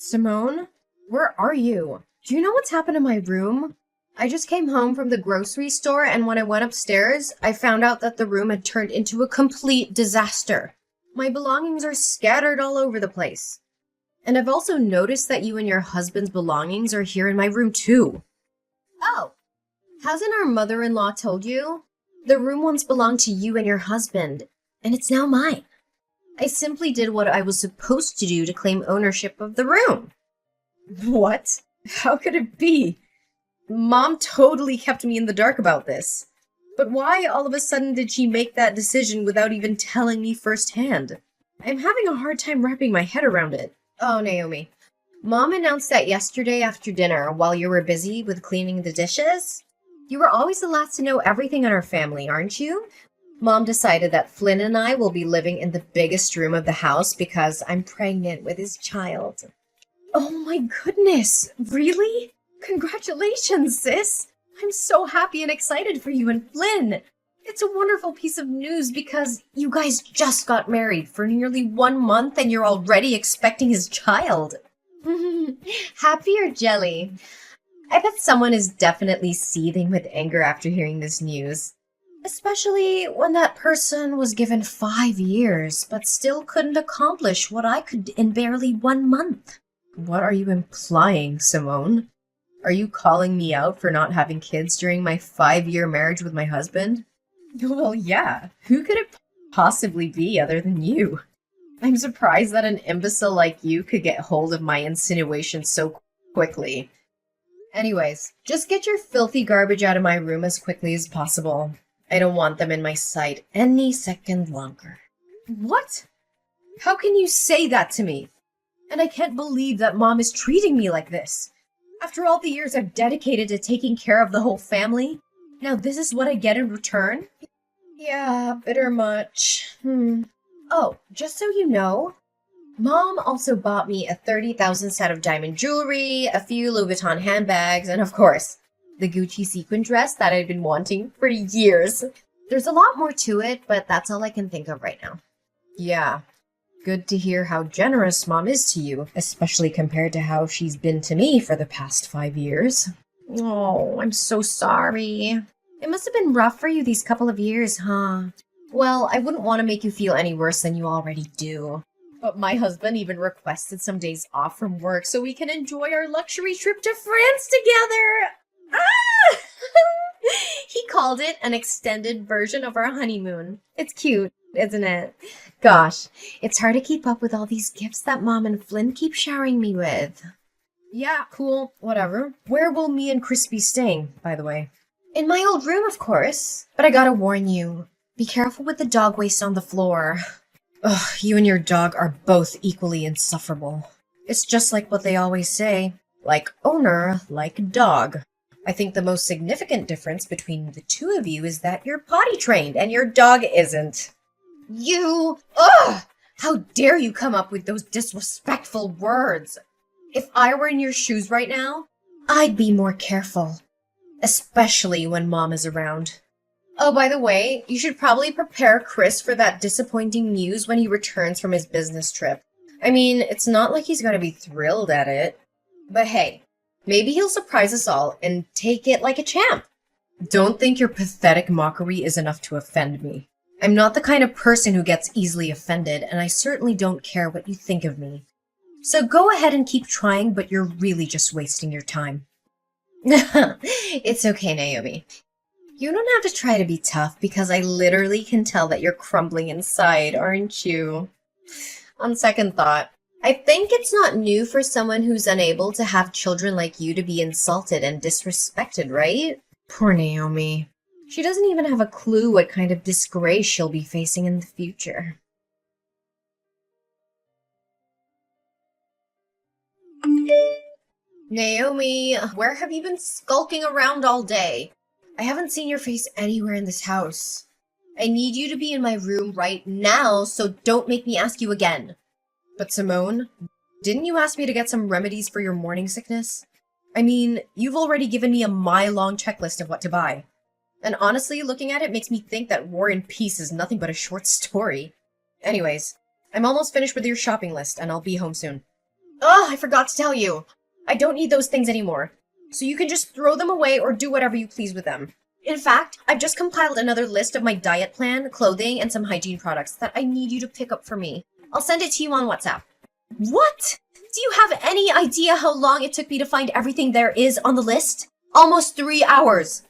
Simone, where are you? Do you know what's happened in my room? I just came home from the grocery store, and when I went upstairs, I found out that the room had turned into a complete disaster. My belongings are scattered all over the place. And I've also noticed that you and your husband's belongings are here in my room too. Oh, hasn't our mother-in-law told you? The room once belonged to you and your husband, and it's now mine. I simply did what I was supposed to do to claim ownership of the room. What? How could it be? Mom totally kept me in the dark about this. But why all of a sudden did she make that decision without even telling me firsthand? I'm having a hard time wrapping my head around it. Oh, Naomi. Mom announced that yesterday after dinner while you were busy with cleaning the dishes. You were always the last to know everything in our family, aren't you? Mom decided that Flynn and I will be living in the biggest room of the house because I'm pregnant with his child. Oh my goodness, really? Congratulations, sis! I'm so happy and excited for you and Flynn. It's a wonderful piece of news because you guys just got married for nearly 1 month and you're already expecting his child. Happy or jelly? I bet someone is definitely seething with anger after hearing this news. Especially when that person was given 5 years, but still couldn't accomplish what I could in barely 1 month. What are you implying, Simone? Are you calling me out for not having kids during my 5-year marriage with my husband? Well, yeah. Who could it possibly be other than you? I'm surprised that an imbecile like you could get hold of my insinuations so quickly. Anyways, just get your filthy garbage out of my room as quickly as possible. I don't want them in my sight any second longer. What? How can you say that to me? And I can't believe that Mom is treating me like this. After all the years I've dedicated to taking care of the whole family, now this is what I get in return? Yeah, bitter much. Oh, just so you know, Mom also bought me a 30,000 set of diamond jewelry, a few Louis Vuitton handbags, and of course, the Gucci sequin dress that I've been wanting for years. There's a lot more to it, but that's all I can think of right now. Yeah, good to hear how generous Mom is to you, especially compared to how she's been to me for the past 5 years. Oh, I'm so sorry. It must have been rough for you these couple of years, huh? Well, I wouldn't want to make you feel any worse than you already do. But my husband even requested some days off from work so we can enjoy our luxury trip to France together. Ah! He called it an extended version of our honeymoon. It's cute, isn't it? Gosh, it's hard to keep up with all these gifts that Mom and Flynn keep showering me with. Yeah, cool, whatever. Where will me and Chris be staying, by the way? In my old room, of course. But I gotta warn you, be careful with the dog waste on the floor. Ugh, you and your dog are both equally insufferable. It's just like what they always say. Like owner, like dog. I think the most significant difference between the two of you is that you're potty trained and your dog isn't. You! Ugh! How dare you come up with those disrespectful words? If I were in your shoes right now, I'd be more careful. Especially when Mom is around. Oh, by the way, you should probably prepare Chris for that disappointing news when he returns from his business trip. I mean, it's not like he's going to be thrilled at it. But hey, maybe he'll surprise us all and take it like a champ. Don't think your pathetic mockery is enough to offend me. I'm not the kind of person who gets easily offended, and I certainly don't care what you think of me. So go ahead and keep trying, but you're really just wasting your time. It's okay, Naomi. You don't have to try to be tough because I literally can tell that you're crumbling inside, aren't you? On second thought, I think it's not new for someone who's unable to have children like you to be insulted and disrespected, right? Poor Naomi. She doesn't even have a clue what kind of disgrace she'll be facing in the future. Naomi, where have you been skulking around all day? I haven't seen your face anywhere in this house. I need you to be in my room right now, so don't make me ask you again. But Simone, didn't you ask me to get some remedies for your morning sickness? I mean, you've already given me a mile-long checklist of what to buy. And honestly, looking at it makes me think that War and Peace is nothing but a short story. Anyways, I'm almost finished with your shopping list, and I'll be home soon. Oh, I forgot to tell you. I don't need those things anymore. So you can just throw them away or do whatever you please with them. In fact, I've just compiled another list of my diet plan, clothing, and some hygiene products that I need you to pick up for me. I'll send it to you on WhatsApp. What? Do you have any idea how long it took me to find everything there is on the list? Almost 3 hours.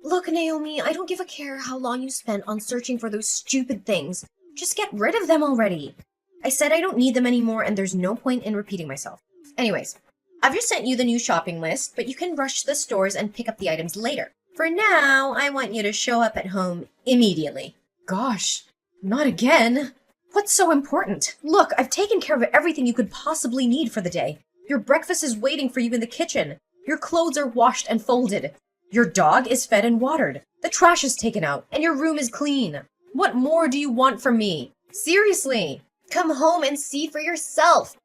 Look, Naomi, I don't give a care how long you spent on searching for those stupid things. Just get rid of them already. I said I don't need them anymore, and there's no point in repeating myself. Anyways, I've just sent you the new shopping list, but you can rush to the stores and pick up the items later. For now, I want you to show up at home immediately. Gosh, not again. What's so important? Look, I've taken care of everything you could possibly need for the day. Your breakfast is waiting for you in the kitchen. Your clothes are washed and folded. Your dog is fed and watered. The trash is taken out, and your room is clean. What more do you want from me? Seriously, come home and see for yourself.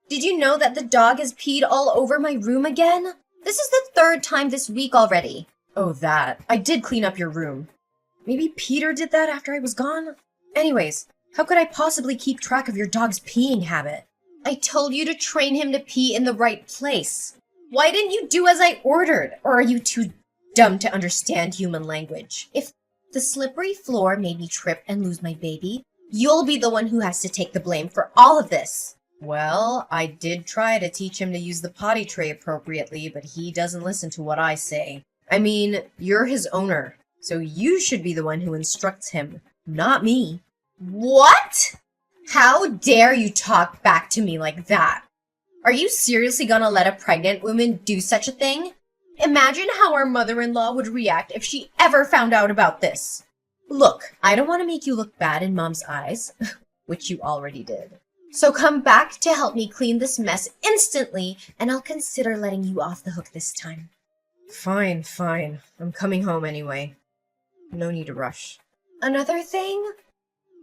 Did you know that the dog has peed all over my room again? This is the 3rd time this week already. Oh, that. I did clean up your room. Maybe Peter did that after I was gone? Anyways, how could I possibly keep track of your dog's peeing habit? I told you to train him to pee in the right place. Why didn't you do as I ordered? Or are you too dumb to understand human language? If the slippery floor made me trip and lose my baby, you'll be the one who has to take the blame for all of this. Well, I did try to teach him to use the potty tray appropriately, but he doesn't listen to what I say. I mean, you're his owner, so you should be the one who instructs him, not me. What? How dare you talk back to me like that? Are you seriously gonna let a pregnant woman do such a thing? Imagine how our mother-in-law would react if she ever found out about this. Look, I don't want to make you look bad in Mom's eyes, which you already did. So come back to help me clean this mess instantly, and I'll consider letting you off the hook this time. Fine. I'm coming home anyway. No need to rush. Another thing?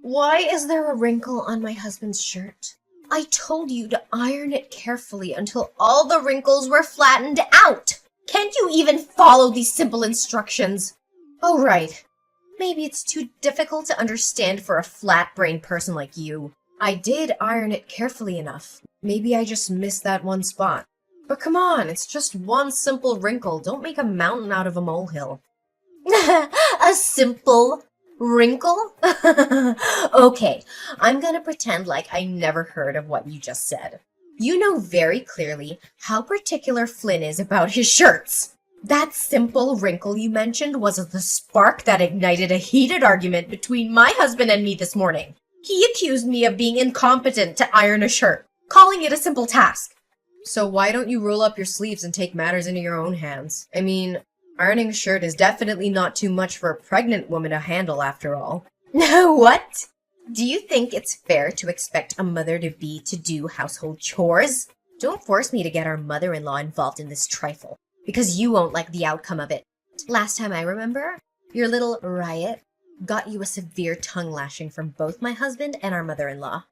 Why is there a wrinkle on my husband's shirt? I told you to iron it carefully until all the wrinkles were flattened out. Can't you even follow these simple instructions? Oh, right. Maybe it's too difficult to understand for a flat-brained person like you. I did iron it carefully enough. Maybe I just missed that one spot. But come on, it's just one simple wrinkle. Don't make a mountain out of a molehill. A simple wrinkle? Okay, I'm gonna pretend like I never heard of what you just said. You know very clearly how particular Flynn is about his shirts. That simple wrinkle you mentioned was the spark that ignited a heated argument between my husband and me this morning. He accused me of being incompetent to iron a shirt, calling it a simple task. So why don't you roll up your sleeves and take matters into your own hands? I mean, ironing a shirt is definitely not too much for a pregnant woman to handle after all. What? Do you think it's fair to expect a mother-to-be to do household chores? Don't force me to get our mother-in-law involved in this trifle, because you won't like the outcome of it. Last time I remember, your little riot got you a severe tongue lashing from both my husband and our mother-in-law.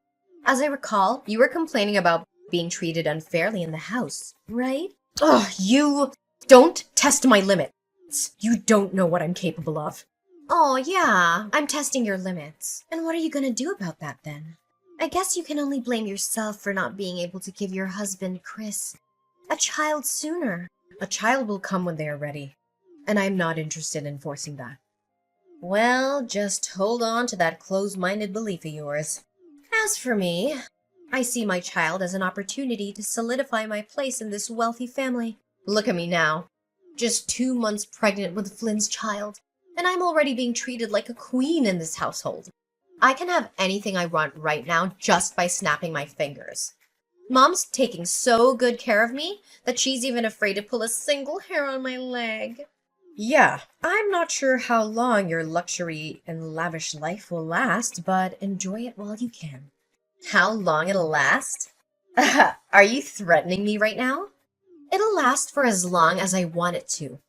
As I recall, you were complaining about being treated unfairly in the house, right? Ugh, you don't test my limits. You don't know what I'm capable of. Oh, yeah, I'm testing your limits. And what are you gonna do about that then? I guess you can only blame yourself for not being able to give your husband, Chris, a child sooner. A child will come when they are ready, and I'm not interested in forcing that. Well, just hold on to that closed-minded belief of yours. As for me, I see my child as an opportunity to solidify my place in this wealthy family. Look at me now, just 2 months pregnant with Flynn's child, and I'm already being treated like a queen in this household. I can have anything I want right now just by snapping my fingers. Mom's taking so good care of me that she's even afraid to pull a single hair on my leg. Yeah, I'm not sure how long your luxury and lavish life will last, but enjoy it while you can. How long it'll last? Are you threatening me right now? It'll last for as long as I want it to.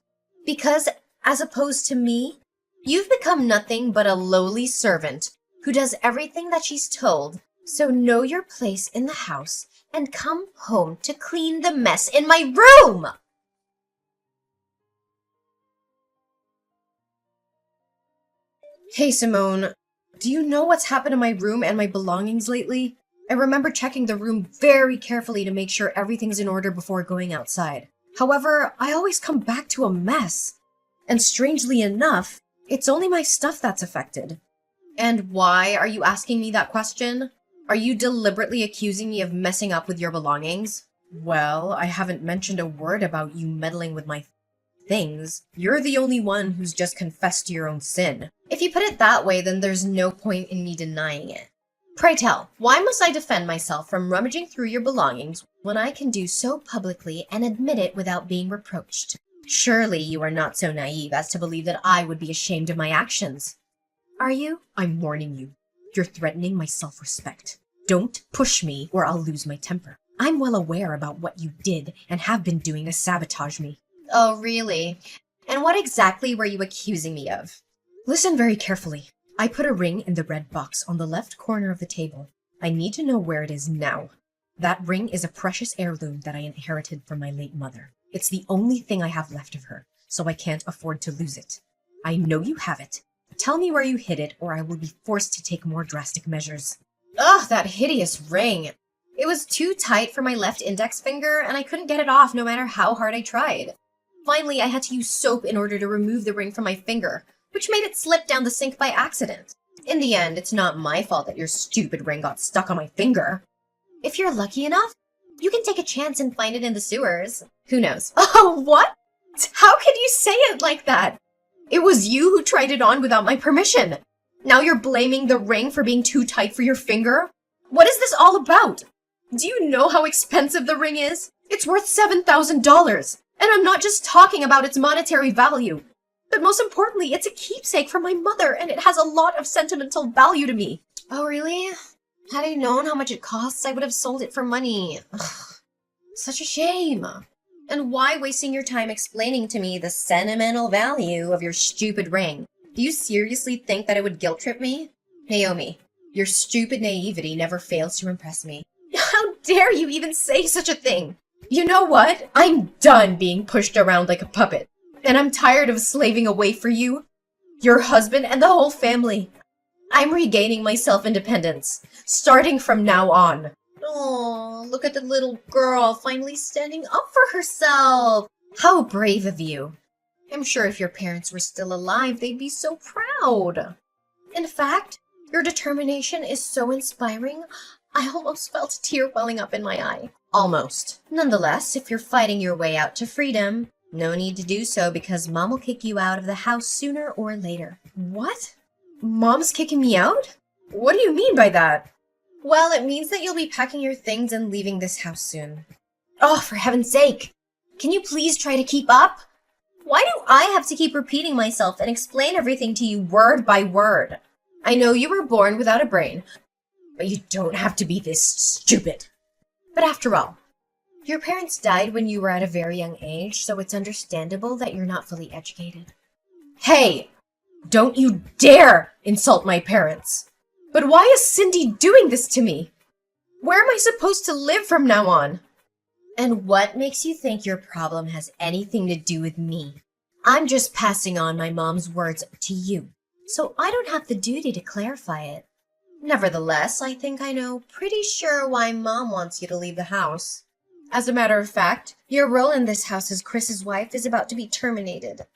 Because, as opposed to me, you've become nothing but a lowly servant who does everything that she's told. So know your place in the house and come home to clean the mess in my room! Hey, Simone, do you know what's happened to my room and my belongings lately? I remember checking the room very carefully to make sure everything's in order before going outside. However, I always come back to a mess. And strangely enough, it's only my stuff that's affected. And why are you asking me that question? Are you deliberately accusing me of messing up with your belongings? Well, I haven't mentioned a word about you meddling with my things. You're the only one who's just confessed to your own sin. If you put it that way, then there's no point in me denying it. Pray tell, why must I defend myself from rummaging through your belongings when I can do so publicly and admit it without being reproached? Surely you are not so naive as to believe that I would be ashamed of my actions. Are you? I'm warning you. You're threatening my self-respect. Don't push me or I'll lose my temper. I'm well aware about what you did and have been doing to sabotage me. Oh, really? And what exactly were you accusing me of? Listen very carefully. I put a ring in the red box on the left corner of the table. I need to know where it is now. That ring is a precious heirloom that I inherited from my late mother. It's the only thing I have left of her, so I can't afford to lose it. I know you have it. Tell me where you hid it, or I will be forced to take more drastic measures. Ugh, that hideous ring. It was too tight for my left index finger, and I couldn't get it off no matter how hard I tried. Finally, I had to use soap in order to remove the ring from my finger, which made it slip down the sink by accident. In the end, it's not my fault that your stupid ring got stuck on my finger. If you're lucky enough, you can take a chance and find it in the sewers. Who knows? Oh, what? How could you say it like that? It was you who tried it on without my permission. Now you're blaming the ring for being too tight for your finger? What is this all about? Do you know how expensive the ring is? It's worth $7,000. And I'm not just talking about its monetary value. But most importantly, it's a keepsake from my mother, and it has a lot of sentimental value to me. Oh, really? Had I known how much it costs, I would have sold it for money. Ugh, such a shame. And why wasting your time explaining to me the sentimental value of your stupid ring? Do you seriously think that it would guilt trip me? Naomi, your stupid naivety never fails to impress me. How dare you even say such a thing? You know what? I'm done being pushed around like a puppet. And I'm tired of slaving away for you, your husband, and the whole family. I'm regaining my self-independence, starting from now on. Oh, look at the little girl finally standing up for herself. How brave of you. I'm sure if your parents were still alive, they'd be so proud. In fact, your determination is so inspiring, I almost felt a tear welling up in my eye. Almost. Nonetheless, if you're fighting your way out to freedom, no need to do so because Mom will kick you out of the house sooner or later. What? Mom's kicking me out? What do you mean by that? Well, it means that you'll be packing your things and leaving this house soon. Oh, for heaven's sake! Can you please try to keep up? Why do I have to keep repeating myself and explain everything to you word by word? I know you were born without a brain, but you don't have to be this stupid. But after all, your parents died when you were at a very young age, so it's understandable that you're not fully educated. Hey! Don't you dare insult my parents! But why is Cindy doing this to me? Where am I supposed to live from now on? And what makes you think your problem has anything to do with me? I'm just passing on my mom's words to you, so I don't have the duty to clarify it. Nevertheless, I think I know pretty sure why Mom wants you to leave the house. As a matter of fact, your role in this house as Chris's wife is about to be terminated.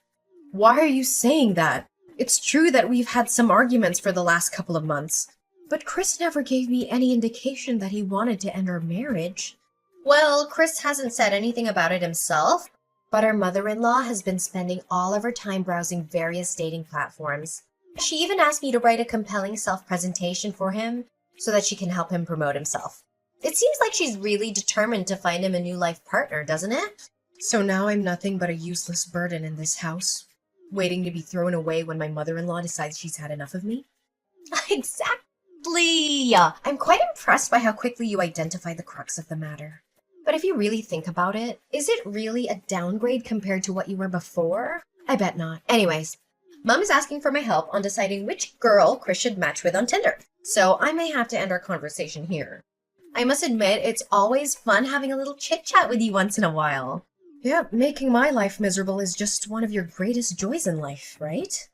Why are you saying that? It's true that we've had some arguments for the last couple of months, but Chris never gave me any indication that he wanted to end our marriage. Well, Chris hasn't said anything about it himself, but our mother-in-law has been spending all of her time browsing various dating platforms. She even asked me to write a compelling self-presentation for him so that she can help him promote himself. It seems like she's really determined to find him a new life partner, doesn't it? So now I'm nothing but a useless burden in this house, waiting to be thrown away when my mother-in-law decides she's had enough of me? Exactly! I'm quite impressed by how quickly you identify the crux of the matter. But if you really think about it, is it really a downgrade compared to what you were before? I bet not. Anyways, Mom is asking for my help on deciding which girl Chris should match with on Tinder, so I may have to end our conversation here. I must admit, it's always fun having a little chit-chat with you once in a while. Yeah, making my life miserable is just one of your greatest joys in life, right?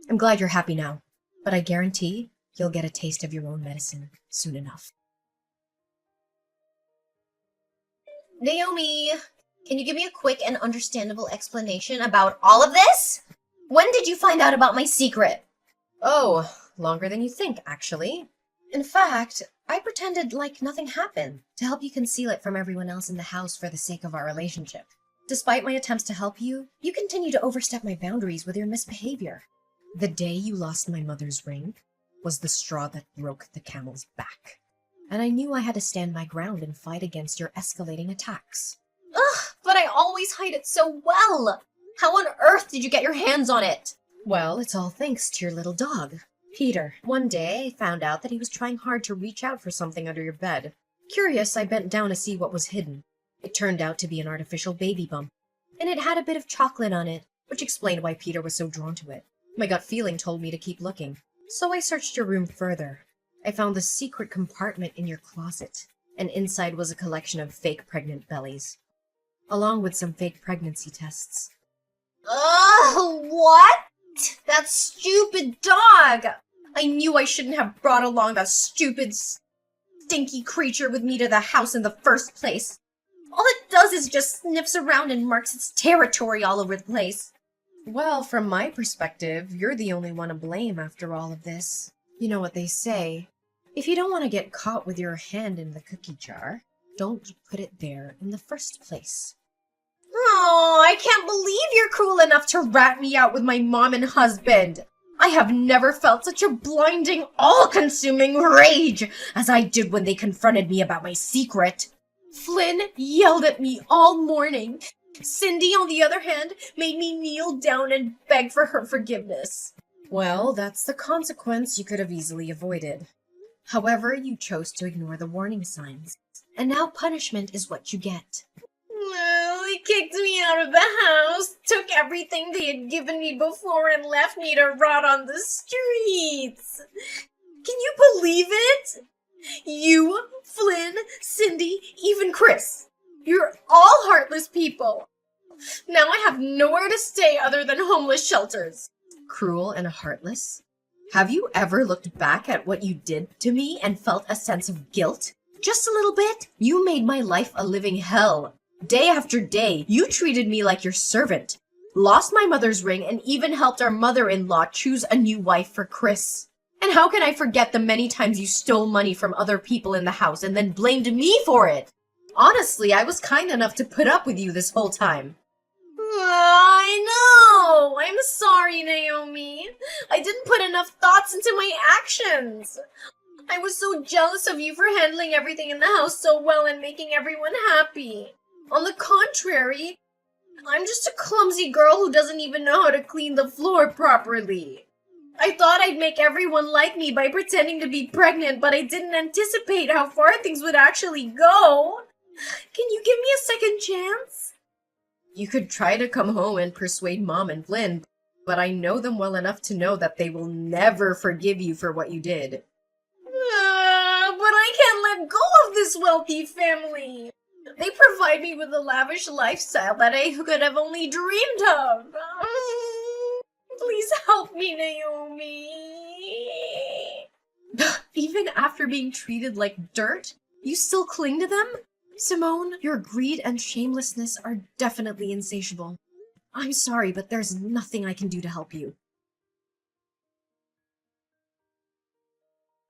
I'm glad you're happy now, but I guarantee you'll get a taste of your own medicine soon enough. Naomi, can you give me a quick and understandable explanation about all of this? When did you find out about my secret? Oh, longer than you think, actually. In fact, I pretended like nothing happened to help you conceal it from everyone else in the house for the sake of our relationship. Despite my attempts to help you, you continue to overstep my boundaries with your misbehavior. The day you lost my mother's ring was the straw that broke the camel's back. And I knew I had to stand my ground and fight against your escalating attacks. Ugh, but I always hide it so well! How on earth did you get your hands on it? Well, it's all thanks to your little dog, Peter. One day, I found out that he was trying hard to reach out for something under your bed. Curious, I bent down to see what was hidden. It turned out to be an artificial baby bump, and it had a bit of chocolate on it, which explained why Peter was so drawn to it. My gut feeling told me to keep looking, so I searched your room further. I found the secret compartment in your closet, and inside was a collection of fake pregnant bellies, along with some fake pregnancy tests. Ugh, what? That stupid dog! I knew I shouldn't have brought along that stupid, stinky creature with me to the house in the first place. All it does is just sniffs around and marks its territory all over the place. Well, from my perspective, you're the only one to blame after all of this. You know what they say, if you don't want to get caught with your hand in the cookie jar, don't put it there in the first place. Oh, I can't believe you're cruel enough to rat me out with my mom and husband. I have never felt such a blinding, all-consuming rage as I did when they confronted me about my secret. Flynn yelled at me all morning. Cindy, on the other hand, made me kneel down and beg for her forgiveness. Well, that's the consequence you could have easily avoided. However, you chose to ignore the warning signs, and now punishment is what you get. Well, they kicked me out of the house, took everything they had given me before, and left me to rot on the streets. Can you believe it? You, Flynn, Cindy, even Chris. You're all heartless people. Now I have nowhere to stay other than homeless shelters. Cruel and heartless? Have you ever looked back at what you did to me and felt a sense of guilt? Just a little bit? You made my life a living hell. Day after day, you treated me like your servant, lost my mother's ring, and even helped our mother-in-law choose a new wife for Chris. And how can I forget the many times you stole money from other people in the house and then blamed me for it? Honestly, I was kind enough to put up with you this whole time. I know! I'm sorry, Naomi. I didn't put enough thoughts into my actions. I was so jealous of you for handling everything in the house so well and making everyone happy. On the contrary, I'm just a clumsy girl who doesn't even know how to clean the floor properly. I thought I'd make everyone like me by pretending to be pregnant, but I didn't anticipate how far things would actually go. Can you give me a second chance? You could try to come home and persuade Mom and Flynn, but I know them well enough to know that they will never forgive you for what you did. But I can't let go of this wealthy family. They provide me with a lavish lifestyle that I could have only dreamed of. Please help me, Naomi. Even after being treated like dirt, you still cling to them? Simone, your greed and shamelessness are definitely insatiable. I'm sorry, but there's nothing I can do to help you.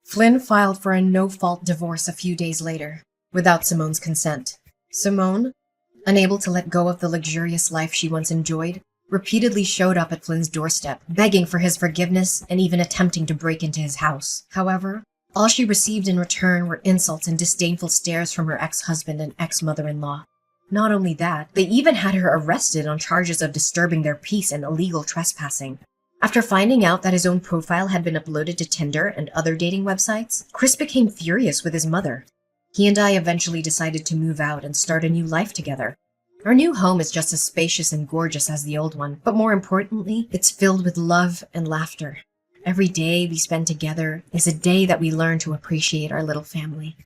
Flynn filed for a no-fault divorce a few days later, without Simone's consent. Simone, unable to let go of the luxurious life she once enjoyed, repeatedly showed up at Flynn's doorstep, begging for his forgiveness and even attempting to break into his house. However, all she received in return were insults and disdainful stares from her ex-husband and ex-mother-in-law. Not only that, they even had her arrested on charges of disturbing their peace and illegal trespassing. After finding out that his own profile had been uploaded to Tinder and other dating websites, Chris became furious with his mother. He and I eventually decided to move out and start a new life together. Our new home is just as spacious and gorgeous as the old one, but more importantly, it's filled with love and laughter. Every day we spend together is a day that we learn to appreciate our little family.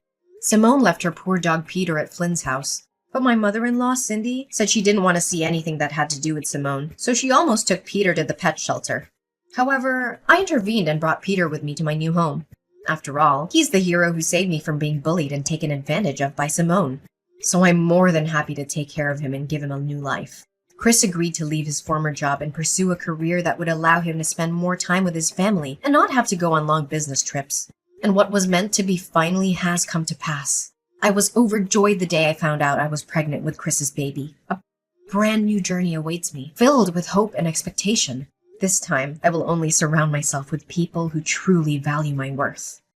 Simone left her poor dog Peter at Flynn's house, but my mother-in-law, Cindy, said she didn't want to see anything that had to do with Simone, so she almost took Peter to the pet shelter. However, I intervened and brought Peter with me to my new home. After all, he's the hero who saved me from being bullied and taken advantage of by Simone. so I'm more than happy to take care of him and give him a new life. Chris agreed to leave his former job and pursue a career that would allow him to spend more time with his family and not have to go on long business trips. And what was meant to be finally has come to pass. I was overjoyed the day I found out I was pregnant with Chris's baby. A brand new journey awaits me, filled with hope and expectation. This time, I will only surround myself with people who truly value my worth.